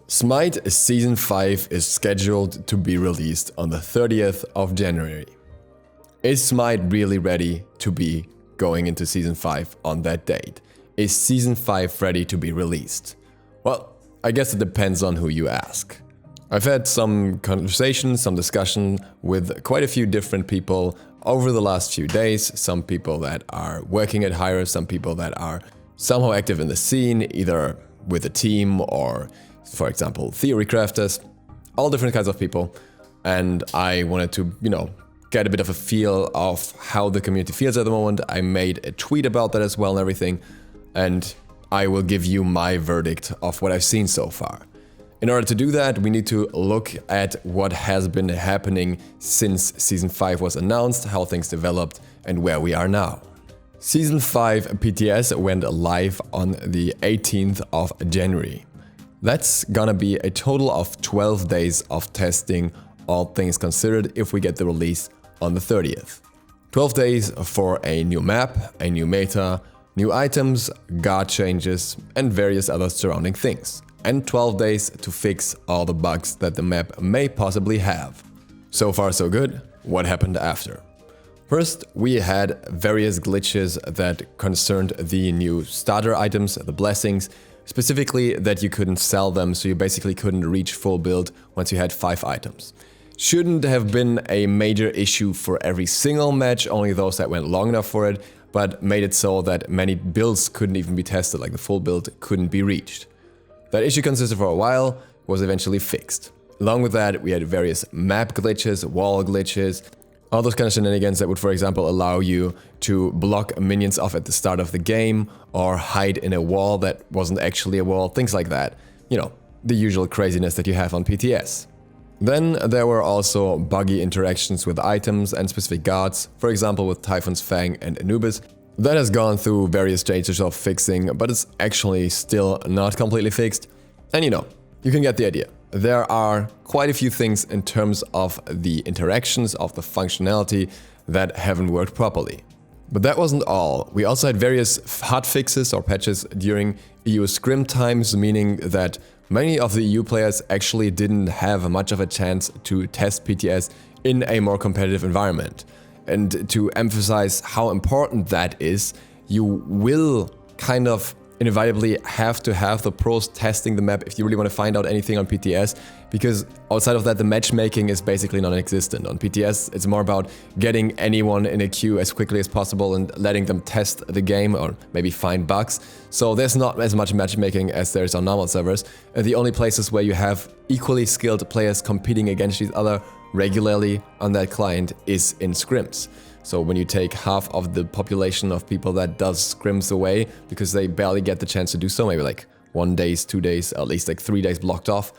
Smite Season 5 is scheduled to be released on the 30th of January. Is Smite really ready to be going into Season 5 on that date? Is Season 5 ready to be released? Well, I guess it depends on who you ask. I've had some conversation, some discussion with quite a few different people over the last few days. Some people that are working at Hire, some people that are somehow active in the scene, either with a team or, for example, theory crafters, all different kinds of people. And I wanted to, get a bit of a feel of how the community feels at the moment. I made a tweet about that as well and everything. And I will give you my verdict of what I've seen so far. In order to do that, we need to look at what has been happening since Season 5 was announced, how things developed, and where we are now. Season 5 PTS went live on the 18th of January. That's gonna be a total of 12 days of testing, all things considered, if we get the release on the 30th. 12 days for a new map, a new meta, new items, guard changes, and various other surrounding things. And 12 days to fix all the bugs that the map may possibly have. So far so good. What happened after? First, we had various glitches that concerned the new starter items, the blessings, specifically that you couldn't sell them, so you basically couldn't reach full build once you had 5 items. Shouldn't have been a major issue for every single match, only those that went long enough for it, but made it so that many builds couldn't even be tested, like the full build couldn't be reached. That issue consisted for a while, was eventually fixed. Along with that, we had various map glitches, wall glitches, all those kind of shenanigans that would, for example, allow you to block minions off at the start of the game or hide in a wall that wasn't actually a wall, things like that. The usual craziness that you have on PTS. Then there were also buggy interactions with items and specific guards, for example with Typhon's Fang and Anubis. That has gone through various stages of fixing, but it's actually still not completely fixed. And you can get the idea. There are quite a few things in terms of the interactions, of the functionality that haven't worked properly. But that wasn't all. We also had various hotfixes or patches during EU scrim times, meaning that many of the EU players actually didn't have much of a chance to test PTS in a more competitive environment. And to emphasize how important that is, you will kind of inevitably have to have the pros testing the map if you really want to find out anything on PTS, because outside of that, the matchmaking is basically non-existent. On PTS, it's more about getting anyone in a queue as quickly as possible and letting them test the game or maybe find bugs. So there's not as much matchmaking as there is on normal servers. The only places where you have equally skilled players competing against each other regularly on that client is in scrims. So when you take half of the population of people that does scrims away because they barely get the chance to do so, maybe like 1 day, 2 days, at least like 3 days blocked off,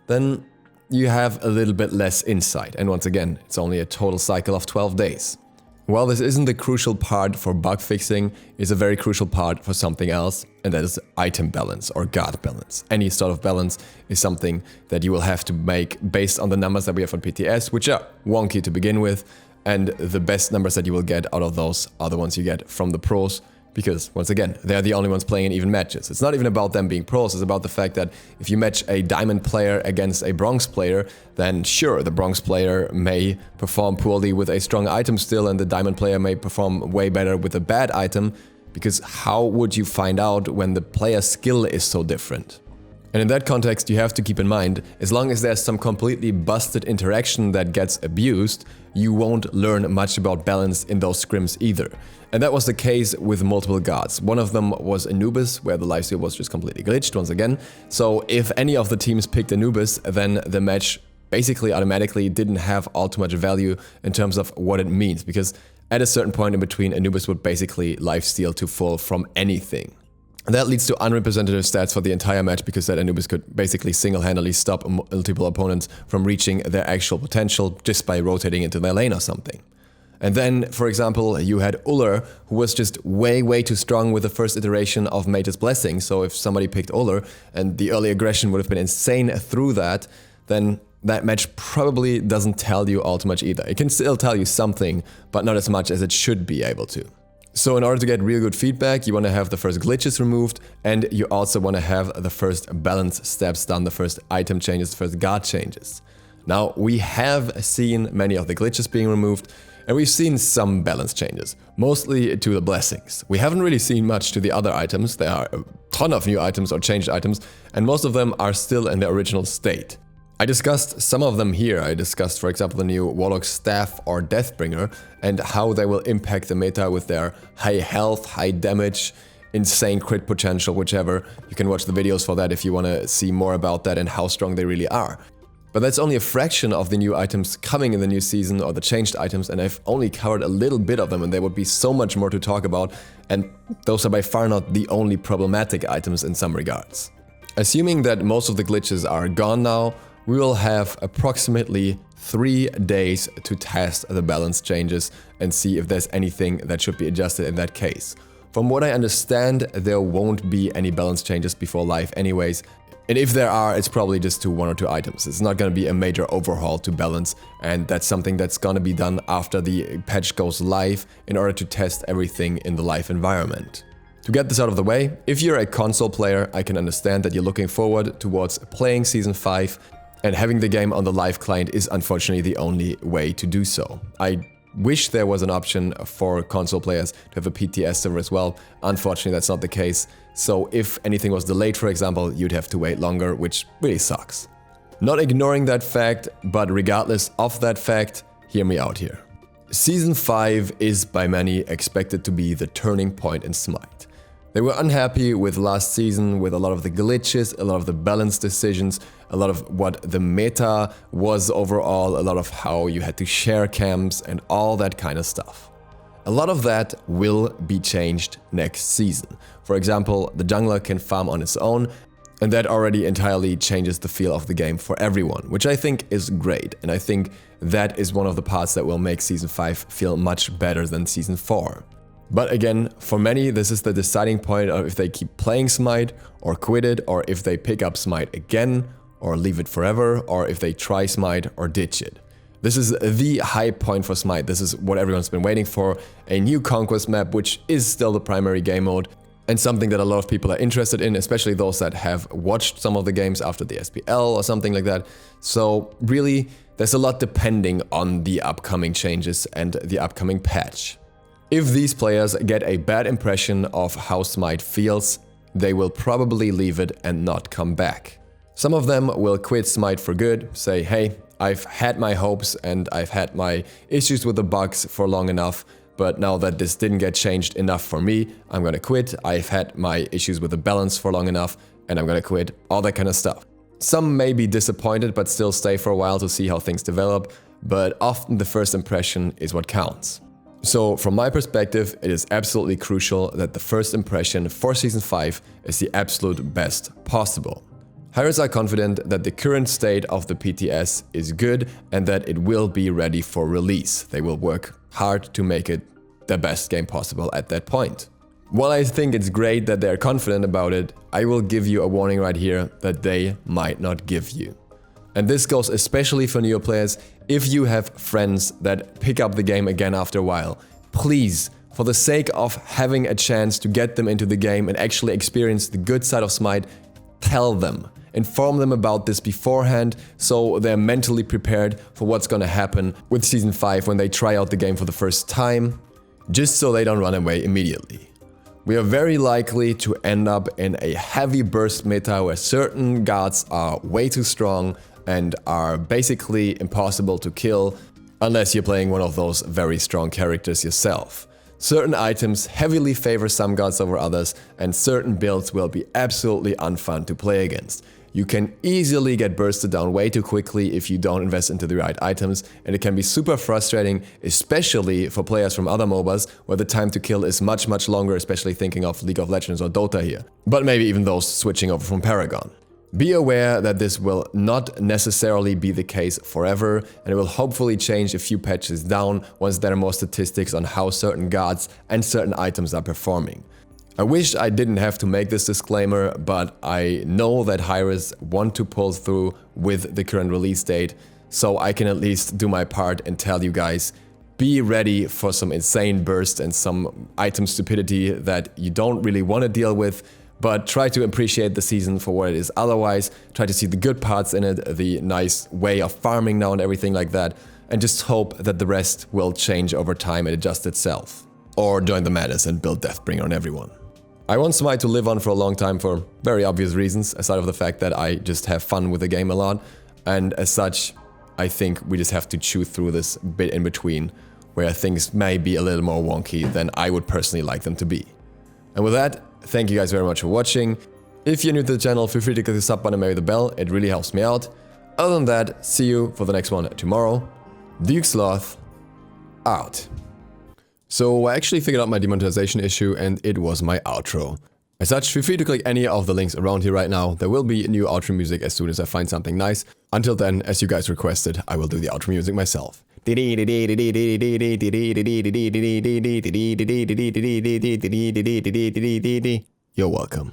then you have a little bit less insight. And once again, it's only a total cycle of 12 days. While this isn't the crucial part for bug fixing, it's a very crucial part for something else, and that is item balance or guard balance. Any sort of balance is something that you will have to make based on the numbers that we have on PTS, which are wonky to begin with, and the best numbers that you will get out of those are the ones you get from the pros, because once again, they're the only ones playing in even matches. It's not even about them being pros, it's about the fact that if you match a diamond player against a bronze player, then sure, the bronze player may perform poorly with a strong item still, and the diamond player may perform way better with a bad item, because how would you find out when the player skill is so different? And in that context, you have to keep in mind, as long as there's some completely busted interaction that gets abused, you won't learn much about balance in those scrims either. And that was the case with multiple guards. One of them was Anubis, where the lifesteal was just completely glitched once again. So if any of the teams picked Anubis, then the match basically automatically didn't have all too much value in terms of what it means, because at a certain point in between, Anubis would basically lifesteal to full from anything. And that leads to unrepresentative stats for the entire match, because that Anubis could basically single-handedly stop multiple opponents from reaching their actual potential just by rotating into their lane or something. And then, for example, you had Uller, who was just way too strong with the first iteration of Mate's Blessing. So if somebody picked Uller and the early aggression would have been insane through that, then that match probably doesn't tell you all too much either. It can still tell you something, but not as much as it should be able to. So in order to get real good feedback, you want to have the first glitches removed, and you also want to have the first balance steps done, the first item changes, the first guard changes. Now, we have seen many of the glitches being removed, and we've seen some balance changes, mostly to the blessings. We haven't really seen much to the other items. There are a ton of new items or changed items, and most of them are still in their original state. I discussed some of them here. I discussed, for example, the new Warlock Staff or Deathbringer and how they will impact the meta with their high health, high damage, insane crit potential, whichever. You can watch the videos for that if you want to see more about that and how strong they really are. But that's only a fraction of the new items coming in the new season or the changed items, and I've only covered a little bit of them, and there would be so much more to talk about, and those are by far not the only problematic items in some regards. Assuming that most of the glitches are gone now, we will have approximately 3 days to test the balance changes and see if there's anything that should be adjusted in that case. From what I understand, there won't be any balance changes before live anyways, and if there are, it's probably just to 1 or 2 items. It's not going to be a major overhaul to balance, and that's something that's going to be done after the patch goes live in order to test everything in the live environment. To get this out of the way, if you're a console player, I can understand that you're looking forward towards playing Season 5, and having the game on the live client is unfortunately the only way to do so. I wish there was an option for console players to have a PTS server as well. Unfortunately, that's not the case. So if anything was delayed, for example, you'd have to wait longer, which really sucks. Not ignoring that fact, but regardless of that fact, hear me out here. Season 5 is by many expected to be the turning point in Smite. They were unhappy with last season, with a lot of the glitches, a lot of the balance decisions, a lot of what the meta was overall, a lot of how you had to share camps and all that kind of stuff. A lot of that will be changed next season. For example, the jungler can farm on its own, and that already entirely changes the feel of the game for everyone, which I think is great, and I think that is one of the parts that will make Season 5 feel much better than Season 4. But again, for many, this is the deciding point of if they keep playing Smite or quit it, or if they pick up Smite again or leave it forever, or if they try Smite or ditch it. This is the high point for Smite. This is what everyone's been waiting for, a new Conquest map, which is still the primary game mode, and something that a lot of people are interested in, especially those that have watched some of the games after the SPL or something like that. So really, there's a lot depending on the upcoming changes and the upcoming patch. If these players get a bad impression of how Smite feels, they will probably leave it and not come back. Some of them will quit Smite for good, say, hey, I've had my hopes and I've had my issues with the bugs for long enough, but now that this didn't get changed enough for me, I'm gonna quit. I've had my issues with the balance for long enough and I'm gonna quit, all that kind of stuff. Some may be disappointed but still stay for a while to see how things develop, but often the first impression is what counts. So from my perspective, it is absolutely crucial that the first impression for Season 5 is the absolute best possible. Hires are confident that the current state of the PTS is good and that it will be ready for release. They will work hard to make it the best game possible at that point. While I think it's great that they're confident about it, I will give you a warning right here that they might not give you. And this goes especially for newer players. If you have friends that pick up the game again after a while, please, for the sake of having a chance to get them into the game and actually experience the good side of Smite, tell them. Inform them about this beforehand so they're mentally prepared for what's gonna happen with Season 5 when they try out the game for the first time, just so they don't run away immediately. We are very likely to end up in a heavy burst meta where certain guards are way too strong and are basically impossible to kill unless you're playing one of those very strong characters yourself. Certain items heavily favor some guards over others, and certain builds will be absolutely unfun to play against. You can easily get bursted down way too quickly if you don't invest into the right items, and it can be super frustrating, especially for players from other MOBAs where the time to kill is much longer, especially thinking of League of Legends or Dota here. But maybe even those switching over from Paragon. Be aware that this will not necessarily be the case forever, and it will hopefully change a few patches down once there are more statistics on how certain guards and certain items are performing. I wish I didn't have to make this disclaimer, but I know that hires want to pull through with the current release date, so I can at least do my part and tell you guys, be ready for some insane burst and some item stupidity that you don't really want to deal with, but try to appreciate the season for what it is otherwise. Try to see the good parts in it, the nice way of farming now and everything like that, and just hope that the rest will change over time and adjust itself. Or join the madness and build Deathbringer on everyone. I want Smite to live on for a long time for very obvious reasons, aside of the fact that I just have fun with the game a lot, and as such, I think we just have to chew through this bit in between, where things may be a little more wonky than I would personally like them to be. And with that, thank you guys very much for watching. If you're new to the channel, feel free to click the sub button and maybe the bell, it really helps me out. Other than that, see you for the next one tomorrow. DukeSloth, out. So I actually figured out my demonetization issue and it was my outro. As such, feel free to click any of the links around here right now. There will be new outro music as soon as I find something nice. Until then, as you guys requested, I will do the outro music myself. You're welcome.